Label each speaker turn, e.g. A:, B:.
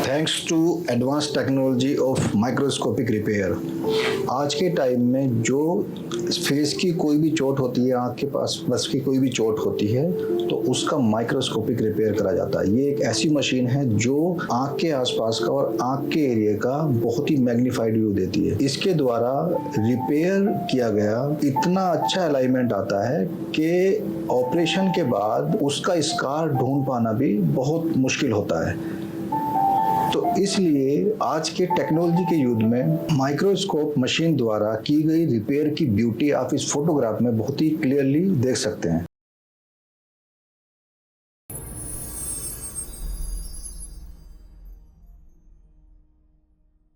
A: Thanks to advance technology of microscopic repair. आज के time में जो फेस की कोई भी चोट होती है, आँख के पास बस की कोई भी चोट होती है, तो उसका माइक्रोस्कोपिक रिपेयर करा जाता है। ये एक ऐसी मशीन है जो आँख के आसपास का और आँख के एरिया का बहुत ही मैग्नीफाइड व्यू देती है। इसके द्वारा रिपेयर किया गया इतना अच्छा अलाइनमेंट आता है कि ऑपरेशन के बाद उसका स्कार ढूंढ पाना भी बहुत मुश्किल होता है। तो इसलिए आज के टेक्नोलॉजी के युग में माइक्रोस्कोप मशीन द्वारा की गई रिपेयर की ब्यूटी आप इस फोटोग्राफ में बहुत ही क्लियरली देख सकते हैं।